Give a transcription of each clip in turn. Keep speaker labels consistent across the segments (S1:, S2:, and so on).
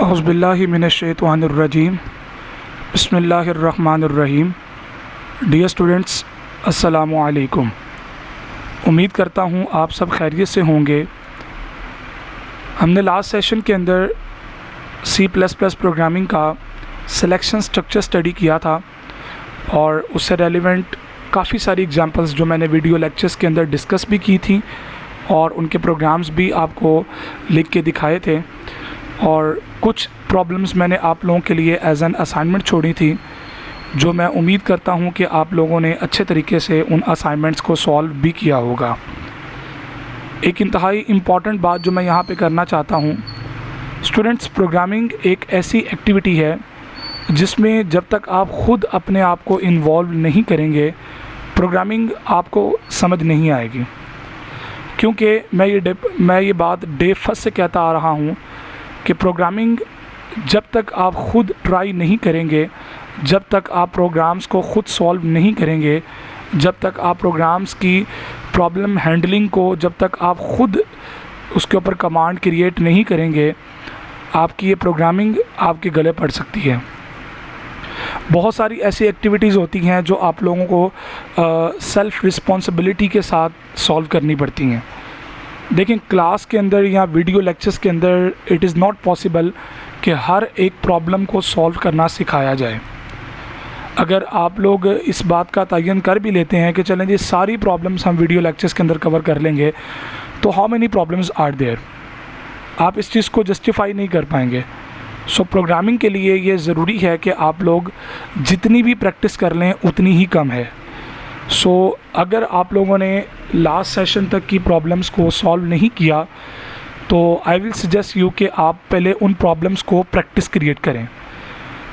S1: औज़ुबिल्लाहि मिनश्शैतानिर्रजीम बिस्मिल्लाहिर्रहमानिर्रहीम। Dear students, अस्सलामु अलैकुम। उम्मीद करता हूँ आप सब खैरियत से होंगे। हमने लास्ट सेशन के अंदर C++ प्रोग्रामिंग का सिलेक्शन स्ट्रक्चर स्टडी किया था और उससे रेलिवेंट काफ़ी सारी एग्जांपल्स जो मैंने वीडियो लेक्चर्स के अंदर डिस्कस भी की थी और उनके प्रोग्राम्स भी आपको लिख के दिखाए थे और कुछ प्रॉब्लम्स मैंने आप लोगों के लिए एज एन असाइनमेंट छोड़ी थी, जो मैं उम्मीद करता हूं कि आप लोगों ने अच्छे तरीके से उन असाइनमेंट्स को सॉल्व भी किया होगा। एक इंतहाई इम्पॉर्टेंट बात जो मैं यहाँ पे करना चाहता हूँ, स्टूडेंट्स, प्रोग्रामिंग एक ऐसी एक्टिविटी है जिसमें जब तक आप ख़ुद अपने आप को इन्वॉल्व नहीं करेंगे, प्रोग्रामिंग आपको समझ नहीं आएगी। क्योंकि मैं ये बात डे फर्स्ट से कहता आ रहा हूँ कि प्रोग्रामिंग जब तक आप ख़ुद ट्राई नहीं करेंगे, जब तक आप प्रोग्राम्स को ख़ुद सॉल्व नहीं करेंगे, जब तक आप प्रोग्राम्स की प्रॉब्लम हैंडलिंग को जब तक आप ख़ुद उसके ऊपर कमांड क्रिएट नहीं करेंगे, आपकी ये प्रोग्रामिंग आपके गले पड़ सकती है। बहुत सारी ऐसी एक्टिविटीज़ होती हैं जो आप लोगों को सेल्फ़ रिस्पॉन्सिबिलिटी के साथ सॉल्व करनी पड़ती हैं। देखें, क्लास के अंदर या वीडियो लेक्चर्स के अंदर इट इज़ नॉट पॉसिबल कि हर एक प्रॉब्लम को सॉल्व करना सिखाया जाए। अगर आप लोग इस बात का तयन कर भी लेते हैं कि चलें जी सारी प्रॉब्लम्स हम वीडियो लेक्चर्स के अंदर कवर कर लेंगे, तो how many problems are there, आप इस चीज़ को जस्टिफाई नहीं कर पाएंगे। सो प्रोग्रामिंग के लिए ये ज़रूरी है कि आप लोग जितनी भी प्रैक्टिस कर लें उतनी ही कम है। सो अगर आप लोगों ने लास्ट सेशन तक की प्रॉब्लम्स को सॉल्व नहीं किया तो आई विल सजेस्ट यू कि आप पहले उन प्रॉब्लम्स को प्रैक्टिस क्रिएट करें।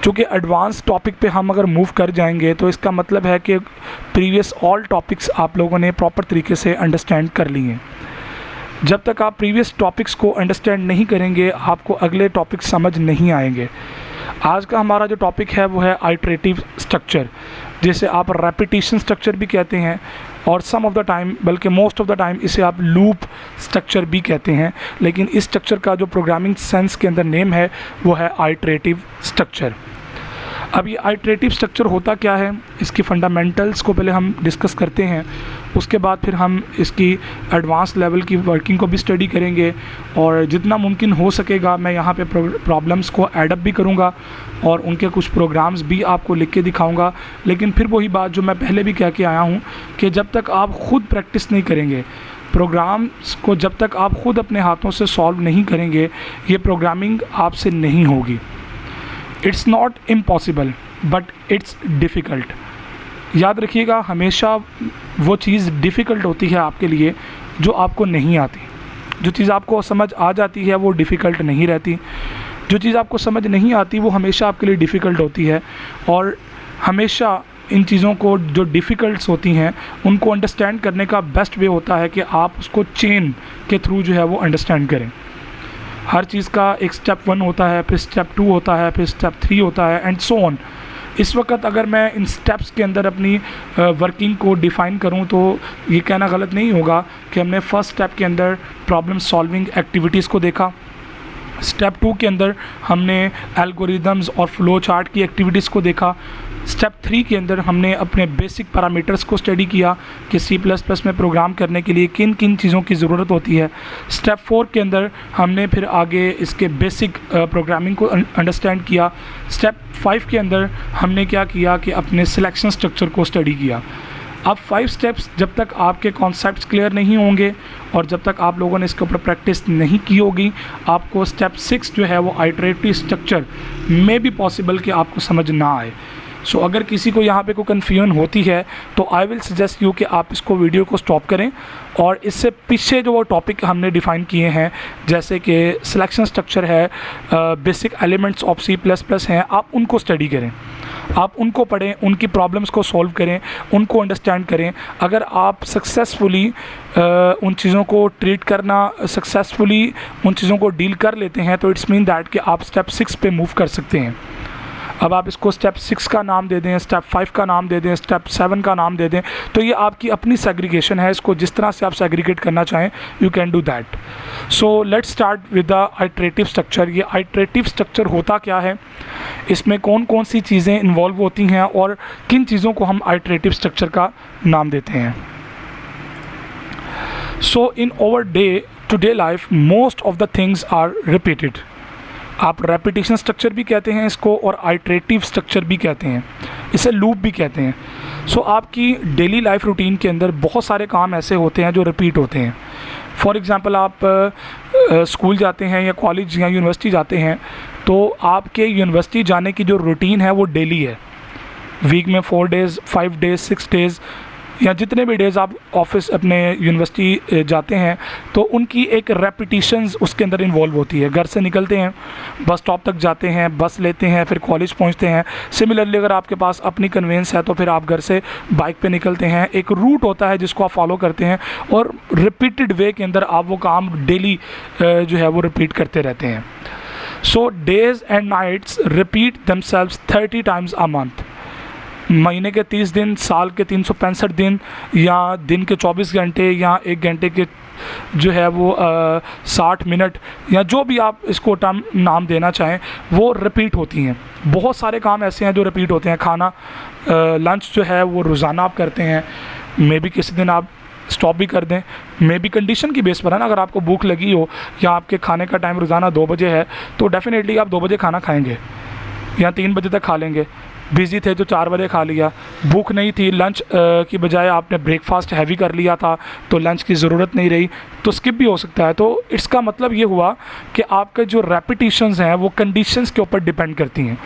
S1: चूँकि एडवांस टॉपिक पे हम अगर मूव कर जाएंगे तो इसका मतलब है कि प्रीवियस ऑल टॉपिक्स आप लोगों ने प्रॉपर तरीके से अंडरस्टैंड कर लिए हैं। जब तक आप प्रीवियस टॉपिक्स को अंडरस्टैंड नहीं करेंगे, आपको अगले टॉपिक समझ नहीं आएंगे। आज का हमारा जो टॉपिक है वो है आइटरेटिव स्ट्रक्चर, जिसे आप रेपिटेशन स्ट्रक्चर भी कहते हैं और सम ऑफ द टाइम, बल्कि मोस्ट ऑफ द टाइम, इसे आप लूप स्ट्रक्चर भी कहते हैं। लेकिन इस स्ट्रक्चर का जो प्रोग्रामिंग सेंस के अंदर नेम है वो है आइटरेटिव स्ट्रक्चर। अब ये आइटरेटिव स्ट्रक्चर होता क्या है, इसकी फंडामेंटल्स को पहले हम डिस्कस करते हैं, उसके बाद फिर हम इसकी एडवांस लेवल की वर्किंग को भी स्टडी करेंगे और जितना मुमकिन हो सकेगा मैं यहाँ पे प्रॉब्लम्स को एडअप भी करूँगा और उनके कुछ प्रोग्राम्स भी आपको लिख के दिखाऊँगा। लेकिन फिर वही बात जो मैं पहले भी कह के आया हूँ कि जब तक आप ख़ुद प्रैक्टिस नहीं करेंगे, प्रोग्राम्स को जब तक आप ख़ुद अपने हाथों से सॉल्व नहीं करेंगे, ये प्रोग्रामिंग आपसे नहीं होगी। It's not impossible but it's difficult. याद रखिएगा, हमेशा वो चीज़ डिफ़िकल्ट होती है आपके लिए जो आपको नहीं आती। जो चीज़ आपको समझ आ जाती है वो डिफ़िकल्ट नहीं रहती, जो चीज़ आपको समझ नहीं आती वो हमेशा आपके लिए डिफ़िकल्ट होती है। और हमेशा इन चीज़ों को जो डिफ़िकल्ट्स होती हैं उनको अंडरस्टैंड करने का बेस्ट वे होता है कि आप उसको चेन के थ्रू जो है वो अंडरस्टैंड करें। हर चीज़ का एक स्टेप 1 होता है, फिर स्टेप 2 होता है, फिर स्टेप 3 होता है एंड सो ऑन। इस वक्त अगर मैं इन स्टेप्स के अंदर अपनी वर्किंग को डिफ़ाइन करूं तो ये कहना गलत नहीं होगा कि हमने फर्स्ट स्टेप के अंदर प्रॉब्लम सॉल्विंग एक्टिविटीज़ को देखा, स्टेप 2 के अंदर हमने एल्गोरिदम्स और फ्लो चार्ट की एक्टिविटीज़ को देखा, स्टेप 3 के अंदर हमने अपने बेसिक पैरामीटर्स को स्टडी किया कि C++ में प्रोग्राम करने के लिए किन किन चीज़ों की ज़रूरत होती है। स्टेप 4 के अंदर हमने फिर आगे इसके बेसिक प्रोग्रामिंग को अंडरस्टैंड किया। स्टेप 5 के अंदर हमने क्या किया कि अपने सिलेक्शन स्ट्रक्चर को स्टडी किया। अब 5 स्टेप्स जब तक आपके कॉन्सेप्ट्स क्लियर नहीं होंगे और जब तक आप लोगों ने इसके ऊपर प्रैक्टिस नहीं की होगी, आपको स्टेप 6 जो है वो आइटरेटिव स्ट्रक्चर में भी पॉसिबल कि आपको समझ ना आए। सो अगर किसी को यहाँ पे कोई कन्फ्यूजन होती है तो आई विल सजेस्ट यू कि आप इसको वीडियो को स्टॉप करें और इससे पीछे जो वो टॉपिक हमने डिफ़ाइन किए हैं, जैसे कि सिलेक्शन स्ट्रक्चर है, बेसिक एलिमेंट्स ऑफ C++ हैं, आप उनको स्टडी करें, आप उनको पढ़ें, उनकी प्रॉब्लम्स को सॉल्व करें, उनको अंडरस्टैंड करें। अगर आप सक्सेसफुली उन चीज़ों को ट्रीट करना, सक्सेसफुली उन चीज़ों को डील कर लेते हैं तो इट्स मीन दैट कि आप स्टेप 6 पे मूव कर सकते हैं। अब आप इसको स्टेप 6 का नाम दे दें, स्टेप 5 का नाम दे दें, स्टेप 7 का नाम दे दें, तो ये आपकी अपनी सेग्रीगेशन है। इसको जिस तरह से आप सेग्रीगेट करना चाहें you can do that. So let's start with the iterative structure. ये आइट्रेटिव स्ट्रक्चर होता क्या है, इसमें कौन कौन सी चीज़ें इन्वॉल्व होती हैं और किन चीज़ों को हम आइट्रेटिव स्ट्रक्चर का नाम देते हैं। So in our today life most of the things are repeated. आप रेपिटेशन स्ट्रक्चर भी कहते हैं इसको और आइट्रेटिव स्ट्रक्चर भी कहते हैं, इसे लूप भी कहते हैं। सो आपकी डेली लाइफ रूटीन के अंदर बहुत सारे काम ऐसे होते हैं जो रिपीट होते हैं। फॉर एग्ज़ाम्पल आप स्कूल जाते हैं या कॉलेज या यूनिवर्सिटी जाते हैं, तो आपके यूनिवर्सिटी जाने की जो रूटीन है वो डेली है। वीक में 4 डेज़, 5 डेज़, 6 डेज़ या जितने भी डेज़ आप ऑफिस अपने यूनिवर्सिटी जाते हैं, तो उनकी एक रेपिटिशंस उसके अंदर इन्वॉल्व होती है। घर से निकलते हैं, बस स्टॉप तक जाते हैं, बस लेते हैं, फिर कॉलेज पहुंचते हैं। सिमिलरली अगर आपके पास अपनी कन्वेंस है तो फिर आप घर से बाइक पे निकलते हैं। एक रूट होता है जिसको आप फॉलो करते हैं और रिपीटेड वे के अंदर आप वो काम डेली जो है वो रिपीट करते रहते हैं। So days and nights repeat themselves 30 times a month. महीने के 30 दिन, साल के 365 दिन या दिन के 24 घंटे या 1 घंटे के जो है वो 60 मिनट या जो भी आप इसको टर्म नाम देना चाहें वो रिपीट होती हैं। बहुत सारे काम ऐसे हैं जो रिपीट होते हैं। खाना लंच जो है वो रोज़ाना आप करते हैं, मे बी किसी दिन आप स्टॉप भी कर दें, मे बी कंडीशन की बेस पर है ना। अगर आपको भूख लगी हो या आपके खाने का टाइम रोज़ाना 2 बजे है तो डेफिनेटली आप 2 बजे खाना खाएंगे या 3 बजे तक खा लेंगे। बिज़ी थे तो 4 बजे खा लिया। भूख नहीं थी, लंच की बजाय आपने ब्रेकफास्ट हैवी कर लिया था तो लंच की ज़रूरत नहीं रही तो स्किप भी हो सकता है। तो इसका मतलब ये हुआ कि आपके जो रेपिटिशंस हैं वो कंडीशंस के ऊपर डिपेंड करती हैं।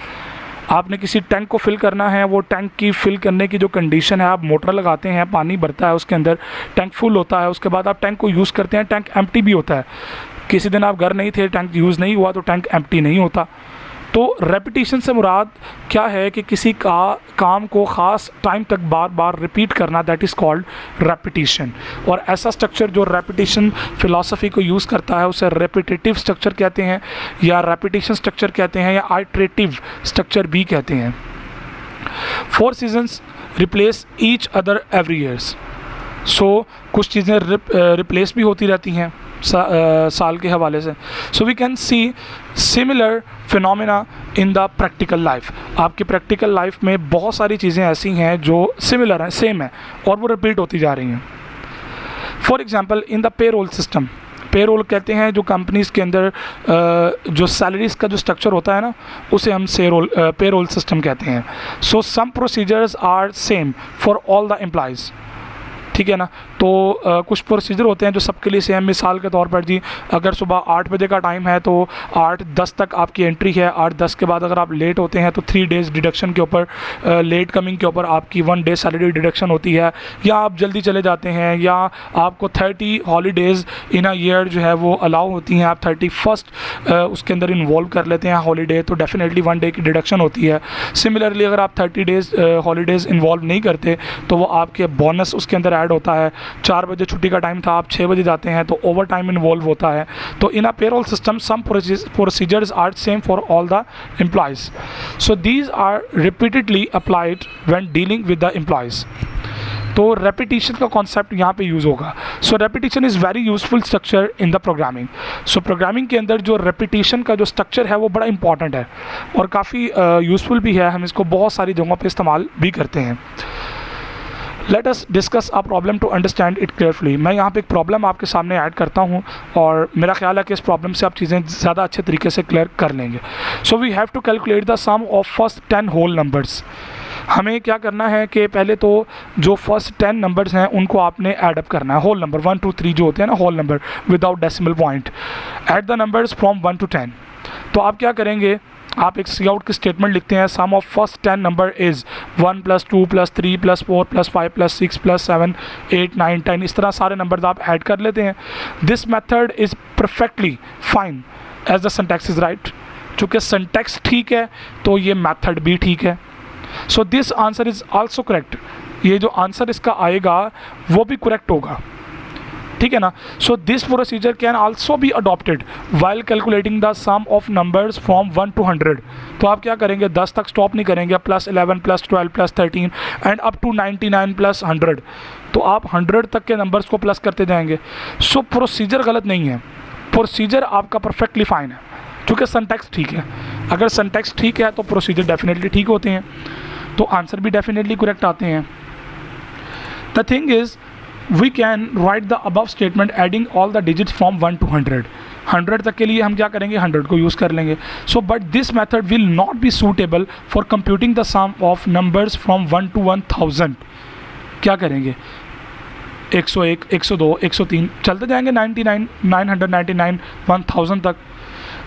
S1: आपने किसी टैंक को फिल करना है, वो टैंक की फिल करने की जो कंडीशन है, आप मोटर लगाते हैं, पानी भरता है उसके अंदर, टैंक फुल होता है, उसके बाद आप टैंक को यूज़ करते हैं, टैंक एम्प्टी भी होता है। किसी दिन आप घर नहीं थे, टैंक यूज़ नहीं हुआ तो टैंक एम्प्टी नहीं होता। तो रेपिटेशन से मुराद क्या है कि किसी काम को ख़ास टाइम तक बार बार रिपीट करना, दैट इज़ कॉल्ड रेपिटेशन। और ऐसा स्ट्रक्चर जो रेपिटेशन फ़िलासफ़ी को यूज़ करता है उसे रेपिटेटिव स्ट्रक्चर कहते हैं या रेपिटेशन स्ट्रक्चर कहते हैं या आइट्रेटिव स्ट्रक्चर भी कहते हैं। 4 seasons replace each other every years. So कुछ चीज़ें रिप्लेस भी होती रहती हैं साल के हवाले से। So we can see similar phenomena in the practical life. आपकी प्रैक्टिकल लाइफ में बहुत सारी चीज़ें ऐसी हैं जो सिमिलर हैं, सेम है और वो रिपीट होती जा रही हैं। For example in the payroll system, payroll कहते हैं जो कंपनीज़ के अंदर जो सैलरीज़ का जो स्ट्रक्चर होता है ना उसे हम पेरोल सिस्टम कहते हैं। So some procedures are same for all the employees, ठीक है ना। तो कुछ प्रोसीजर होते हैं जो सबके लिए सेम। मिसाल के तौर पर जी, अगर सुबह 8 बजे का टाइम है तो 8:10 तक आपकी एंट्री है। 8:10 के बाद अगर आप लेट होते हैं तो 3 डेज़ डिडक्शन के ऊपर, लेट कमिंग के ऊपर आपकी 1 डे सैलरी डिडक्शन होती है। या आप जल्दी चले जाते हैं या आपको 30 हॉलीडेज़ इन अ ईयर जो है वो अलाउ होती हैं, आप 31st उसके अंदर इन्वॉल्व कर लेते हैं हॉलीडे, तो डेफिनेटली 1 डे की डिडक्शन होती है। सिमिलरली अगर आप 30 डेज़ हॉलीडेज़ इन्वॉल्व नहीं करते तो वो आपके बोनस उसके अंदर ऐड होता है। 4 बजे छुट्टी का टाइम था, आप 6 बजे जाते हैं तो ओवर टाइम इन्वॉल्व होता है। तो in a payroll system some procedures are same for all the employees. So these are repeatedly applied when dealing with the employees. तो रेपिटेशन का कॉन्सेप्ट यहाँ पे यूज़ होगा। So repetition is very useful structure in the programming. So programming के अंदर जो repetition का जो स्ट्रक्चर है वो बड़ा इंपॉर्टेंट है और काफ़ी यूज़फुल भी है। हम इसको बहुत सारी जगहों पे इस्तेमाल भी करते हैं। Let us discuss a problem to understand it carefully. मैं यहाँ पे एक प्रॉब्लम आपके सामने ऐड करता हूँ और मेरा ख्याल है कि इस प्रॉब्लम से आप चीज़ें ज़्यादा अच्छे तरीके से क्लियर कर लेंगे। So we have to calculate the sum of first 10 whole numbers. हमें क्या करना है कि पहले तो जो फर्स्ट 10 नंबर्स हैं उनको आपने ऐड अप करना है। होल नंबर 1 2 3 जो होते हैं ना, whole number without decimal point. Add the numbers from 1 to 10। तो आप क्या करेंगे, आप एक सी आउट की स्टेटमेंट लिखते हैं। सम ऑफ फर्स्ट 10 नंबर इज़ 1 + 2 + 3 + 4 + 5 + 6 + 7 8 9 10। इस तरह सारे नंबर्स आप ऐड कर लेते हैं। This method is perfectly fine as the syntax is right. चूँकि सिंटैक्स ठीक है तो ये मेथड भी ठीक है। So this answer is also correct. ये जो आंसर इसका आएगा वो भी करेक्ट होगा। ठीक है ना। So this procedure can also be adopted while calculating the sum of numbers from 1 to 100। तो आप क्या करेंगे, 10 तक स्टॉप नहीं करेंगे, +11 +12 +13 एंड अप टू 99 +100। तो आप 100 तक के नंबर्स को प्लस करते जाएंगे। सो प्रोसीजर गलत नहीं है, प्रोसीजर आपका परफेक्टली फाइन है, क्योंकि सिंटैक्स ठीक है। अगर सिंटैक्स ठीक है तो प्रोसीजर डेफिनेटली ठीक होते हैं, तो आंसर भी डेफिनेटली करेक्ट आते हैं। The thing is we can write the above statement adding all the digits from 1 to 100। 100 तक के लिए हम क्या करेंगे, 100 को यूज़ कर लेंगे। So but this method will not be suitable for computing the sum of numbers from 1 to 1000। क्या करेंगे, 101 102 103 चलते जाएंगे, 99 999 1000 तक।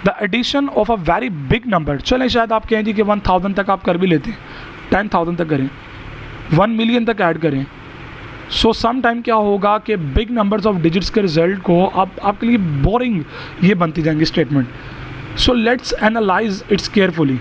S1: The addition of a very big number, चलें शायद आप कहें जी कि 1000 तक आप कर भी लेते हैं, 10,000 तक करें, 1 मिलियन तक ऐड करें। सो सम टाइम क्या होगा कि बिग नंबर्स ऑफ डिजिट्स के रिजल्ट को आपके लिए बोरिंग ये बनती जाएंगी statement. So let's analyse it's carefully.